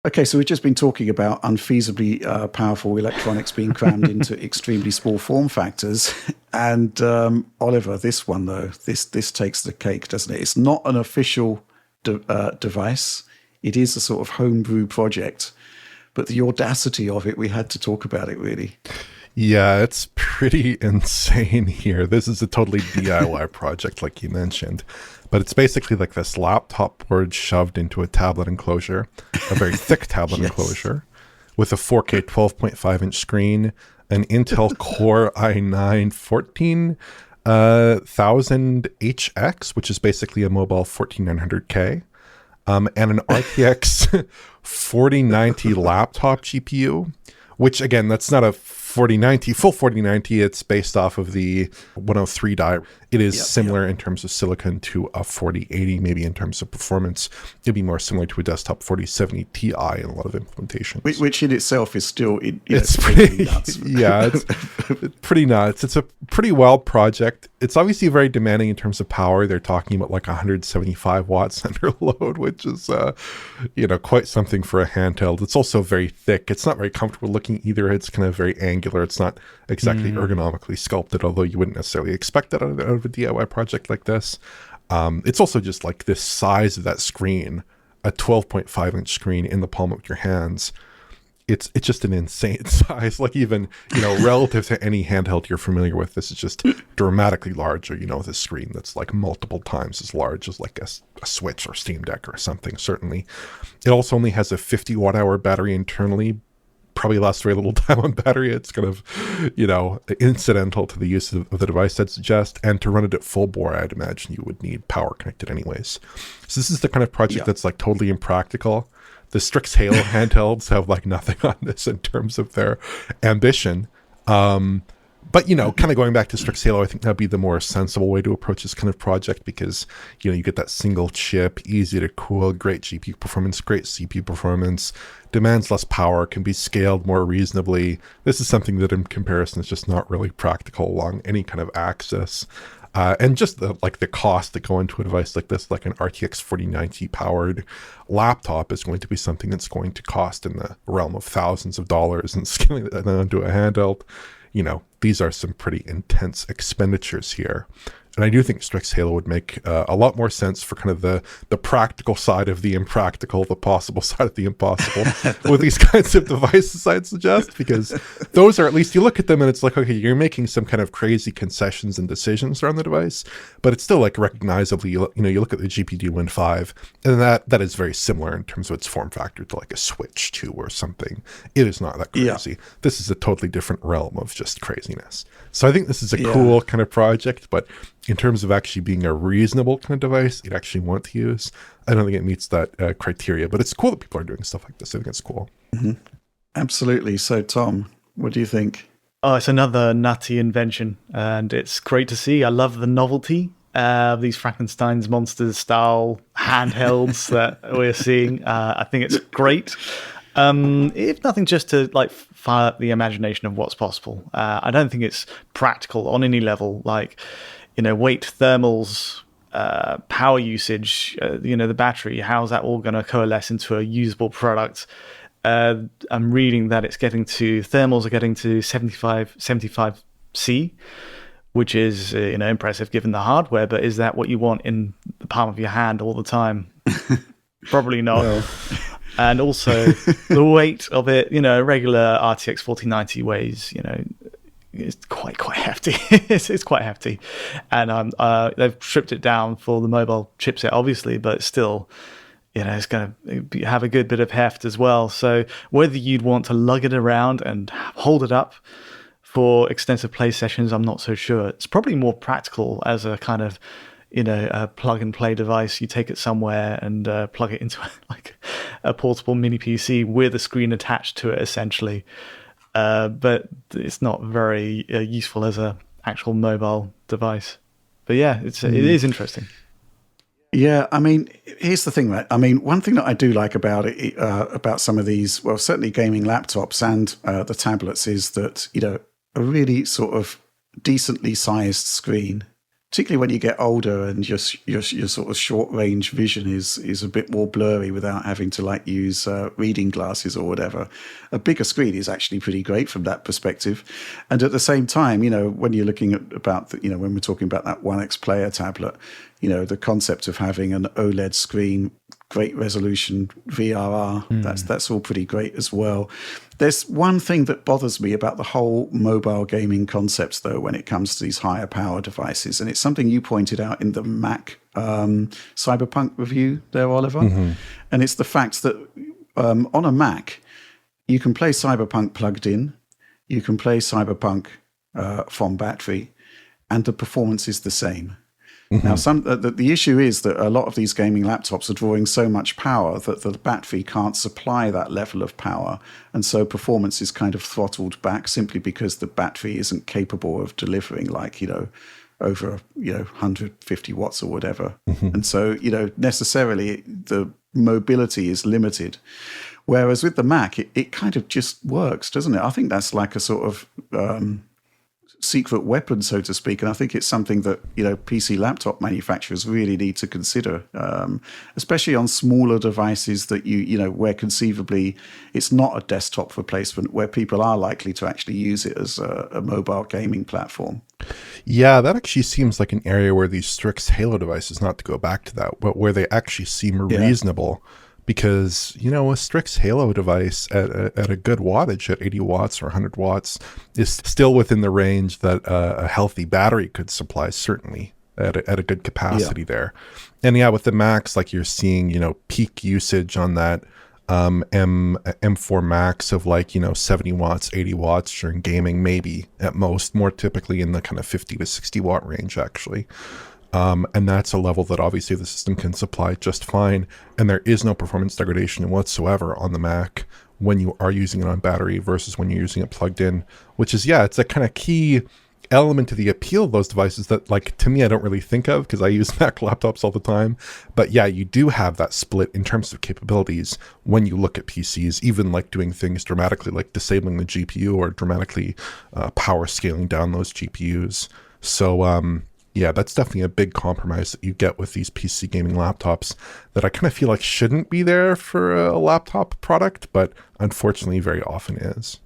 Okay, so we've just been talking about unfeasibly powerful electronics being crammed into extremely small form factors. And Oliver, this one though, this takes the cake, doesn't it? It's not an official device. It is a sort of homebrew project, but the audacity of it, we had to talk about it really. Yeah, it's pretty insane here. This is a totally DIY project, like you mentioned. But it's basically like this laptop board shoved into a tablet enclosure, a very thick tablet Yes. enclosure, with a 4K 12.5-inch screen, an Intel Core i9 14000HX, which is basically a mobile 14900K, and an RTX 4090 laptop GPU, which again, that's not a 4090, full 4090. It's based off of the 103 die. It is similar in terms of silicon to a 4080, maybe in terms of performance. It'd be more similar to a desktop 4070 Ti in a lot of implementations. Which in itself is still, It's pretty nuts. Yeah, it's pretty nuts. It's a pretty wild project. It's obviously very demanding in terms of power. They're talking about like 175 watts under load, which is, quite something for a handheld. It's also very thick. It's not very comfortable looking either. It's kind of very angular. It's not exactly ergonomically sculpted, although you wouldn't necessarily expect that out of a DIY project like this. It's also just like this size of that screen, a 12.5-inch screen in the palm of your hands. It's just an insane size. Like even, relative to any handheld you're familiar with, this is just dramatically larger, with a screen that's like multiple times as large as like a Switch or Steam Deck or something, certainly. It also only has a 50 watt hour battery internally. Probably lasts very little time on battery. It's kind of, incidental to the use of the device, I'd suggest. And to run it at full bore, I'd imagine you would need power connected anyways. So this is the kind of project that's like totally impractical. The Strix Halo handhelds have like nothing on this in terms of their ambition. But, kind of going back to Strix Halo, I think that'd be the more sensible way to approach this kind of project because, you get that single chip, easy to cool, great GPU performance, great CPU performance, demands less power, can be scaled more reasonably. This is something that in comparison is just not really practical along any kind of axis. And just the cost that go into a device like this, like an RTX 4090 powered laptop, is going to be something that's going to cost in the realm of thousands of dollars, and scaling that onto a handheld, these are some pretty intense expenditures here. And I do think Strix Halo would make a lot more sense for kind of the practical side of the impractical, the possible side of the impossible with these kinds of devices, I'd suggest, because those are, at least you look at them and it's like, okay, you're making some kind of crazy concessions and decisions around the device, but it's still like recognizably, you look at the GPD Win 5, and that is very similar in terms of its form factor to like a Switch 2 or something. It is not that crazy. Yeah. This is a totally different realm of just craziness. So I think this is a cool kind of project, but in terms of actually being a reasonable kind of device you'd actually want to use, I don't think it meets that criteria. But it's cool that people are doing stuff like this. I think it's cool. Mm-hmm. Absolutely. So, Tom, what do you think? Oh, it's another nutty invention, and it's great to see. I love the novelty of these Frankenstein's monsters style handhelds that we're seeing. I think it's great. If nothing, just to like fire up the imagination of what's possible. I don't think it's practical on any level. Like, weight, thermals, power usage, the battery, how's that all going to coalesce into a usable product? I'm reading that thermals are getting to 75 C, which is, impressive given the hardware, but is that what you want in the palm of your hand all the time? Probably not. No. And also the weight of it, a regular RTX 4090 weighs, it's quite hefty. it's quite hefty, and they've stripped it down for the mobile chipset, obviously, but still, it's going to have a good bit of heft as well. So whether you'd want to lug it around and hold it up for extensive play sessions, I'm not so sure. It's probably more practical as a kind of a plug and play device. You take it somewhere and plug it into like a portable mini PC with a screen attached to it, essentially. But it's not very useful as a actual mobile device. But yeah, it is interesting. Yeah, I mean, here's the thing, right? I mean, one thing that I do like about it, about some of these, well, certainly gaming laptops and the tablets, is that a really sort of decently sized screen particularly when you get older and your sort of short range vision is a bit more blurry without having to like use reading glasses or whatever. A bigger screen is actually pretty great from that perspective. And at the same time, when you're looking at when we're talking about that 1X player tablet, the concept of having an OLED screen, great resolution, VRR, that's all pretty great as well. There's one thing that bothers me about the whole mobile gaming concept, though, when it comes to these higher power devices, and it's something you pointed out in the Mac Cyberpunk review there, Oliver, and it's the fact that on a Mac, you can play Cyberpunk plugged in, you can play Cyberpunk from battery, and the performance is the same. Now, the issue is that a lot of these gaming laptops are drawing so much power that the battery can't supply that level of power. And so performance is kind of throttled back simply because the battery isn't capable of delivering over 150 watts or whatever. And so, necessarily the mobility is limited. Whereas with the Mac, it kind of just works, doesn't it? I think that's like a sort of secret weapon, so to speak, and I think it's something that PC laptop manufacturers really need to consider, especially on smaller devices that where conceivably it's not a desktop replacement, where people are likely to actually use it as a mobile gaming platform. Yeah, that actually seems like an area where these Strix Halo devices, not to go back to that, but where they actually seem reasonable. Because, a Strix Halo device at a good wattage, at 80 watts or 100 watts, is still within the range that a healthy battery could supply, certainly, at a good capacity there. And with the Max, like you're seeing, peak usage on that M4 Max of 70 watts, 80 watts during gaming, maybe at most, more typically in the kind of 50 to 60 watt range, actually. And that's a level that obviously the system can supply just fine. And there is no performance degradation whatsoever on the Mac when you are using it on battery versus when you're using it plugged in, which is, it's a kind of key element to the appeal of those devices that, to me, I don't really think of because I use Mac laptops all the time. But you do have that split in terms of capabilities when you look at PCs, even doing things dramatically, like disabling the GPU or dramatically power scaling down those GPUs. So, that's definitely a big compromise that you get with these PC gaming laptops that I kind of feel like shouldn't be there for a laptop product, but unfortunately very often is.